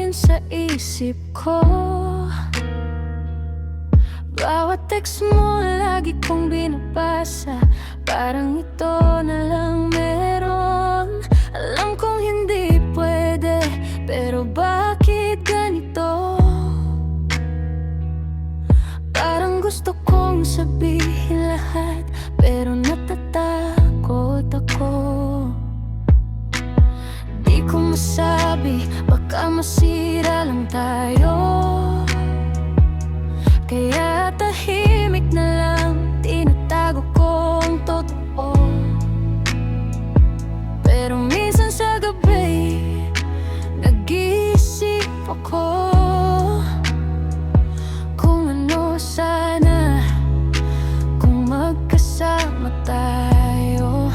rin sa isip ko. Bawat text mo lagi kong binabasa, parang ito na lang meron. Alam kong hindi pwede, pero bakit ganito? Parang gusto kong sabihin lahat, pero natatakot ako. Di ko masabi, baka masira lang tayo. Kaya tahimik na lang, tinatago ko ang totoo. Pero minsan sa gabi, nag-iisip ako kung ano sana kung magkasama tayo.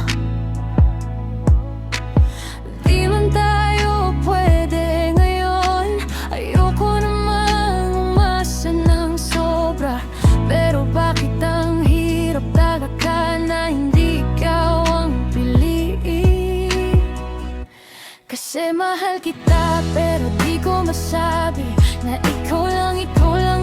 Di man tayo pwede ngayon, ayoko namang umasa ng sobra. Pero bakit ang hirap tagakan na hindi ikaw ang piliin? Kasi mahal kita pero di ko masabi na ikaw lang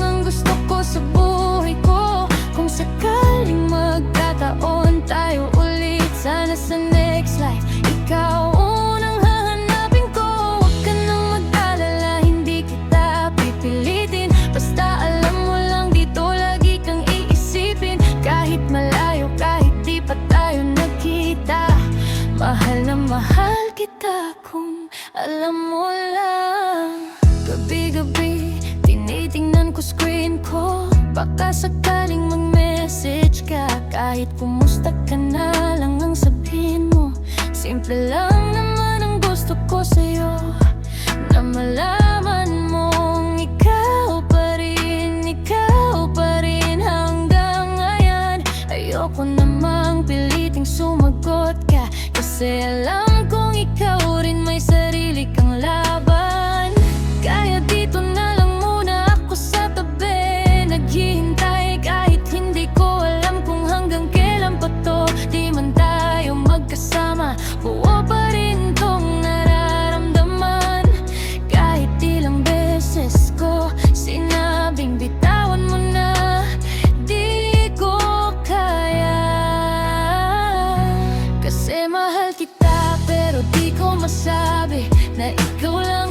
ang gusto ko sa buhay ko. Kung sakaling magkataon tayo ulit, sana sa next life ikaw unang hahanapin ko. Huwag ka nang mag-alala, hindi kita pipilitin. Basta alam mo lang dito lagi kang iisipin. Kahit malayo, kahit di pa tayo nagkita, mahal na mahal kita kung alam mo lang. Gabi-gabi, tinitingnan ko screen ko, baka sakaling mag-message ka. Kahit kumusta ka na lang ang sabihin mo. Simple lang naman ang gusto ko sa'yo, na malaman mong ikaw pa rin hanggang ngayon. Ayoko namang piliting sumagot ka, kasi alam kong ikaw rin may sarili kang laban. Kaya dito na lang muna ako sa tabi, naghihintay kahit hindi ko alam kung hanggang kailan pa to. Di man tayo magkasama, buo pa rin tong nararamdaman. Kahit ilang beses ko sinabing bitawan mo na, di ko kaya. Kasi mahal kita pero di ko masabi na ikaw lang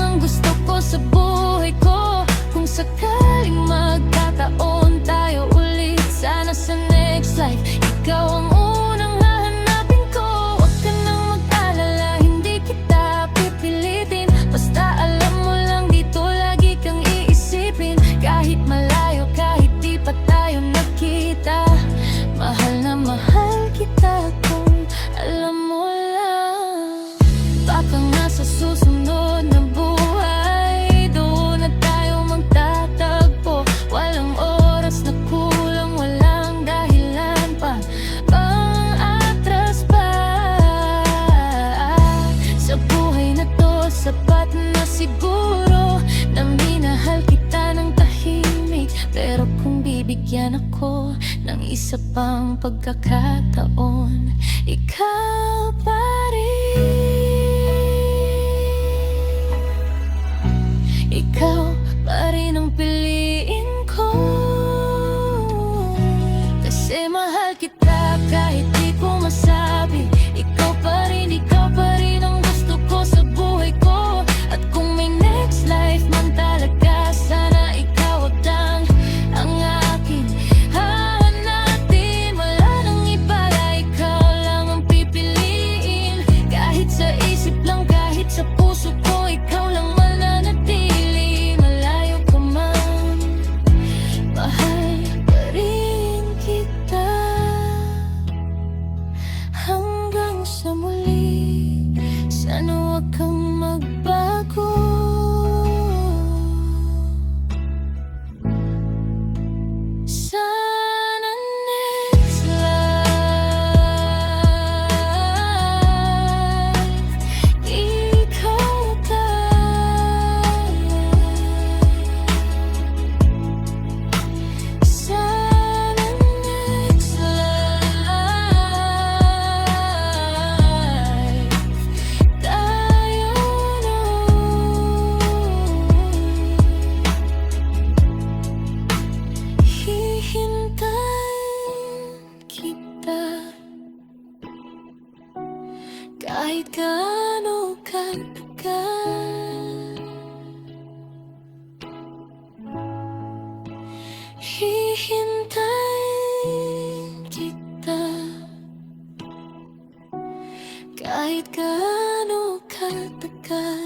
ang gusto ko sa buhay ko. Kung sakaling magkataon tayo ulit, sana sa next life ikaw ang unang hahanapin ko. Huwag ka nang mag-alala, hindi kita pipilitin. Basta alam mo lang dito lagi kang iisipin. Kahit malayo, kahit di pa tayo nakita, mahal na mahal kita kung alam mo lang. Baka nga sa susunod na buhay, doon na tayo magtatagpo. Walang oras na kulang, walang dahilan pa pang-atras pa. Sa buhay na to, sapat na siguro na minahal kita ng tahimik. Pero kung bibigyan ako ng isa pang pagkakataon, ikaw pa rin. Ikaw pa rin ang piliin ko. Kasi mahal kita kahit di ko masabi. Ikaw pa rin ang gusto ko sa buhay ko. At kung may next life man talaga, sana ikaw ang akin hahanapin. Wala nang iba, ikaw lang ang pipiliin. Kahit sa isip lang, kahit sa puso ko, ikaw lang mananatili. Malayo ka man, mahal pa rin kita. Hanggang sa muli, sana huwag kang magbago. Sana next life ikaw tayo. Sana next life tayo. Kahit gaano katagal, hihintayin kita. Kahit gaano katagal,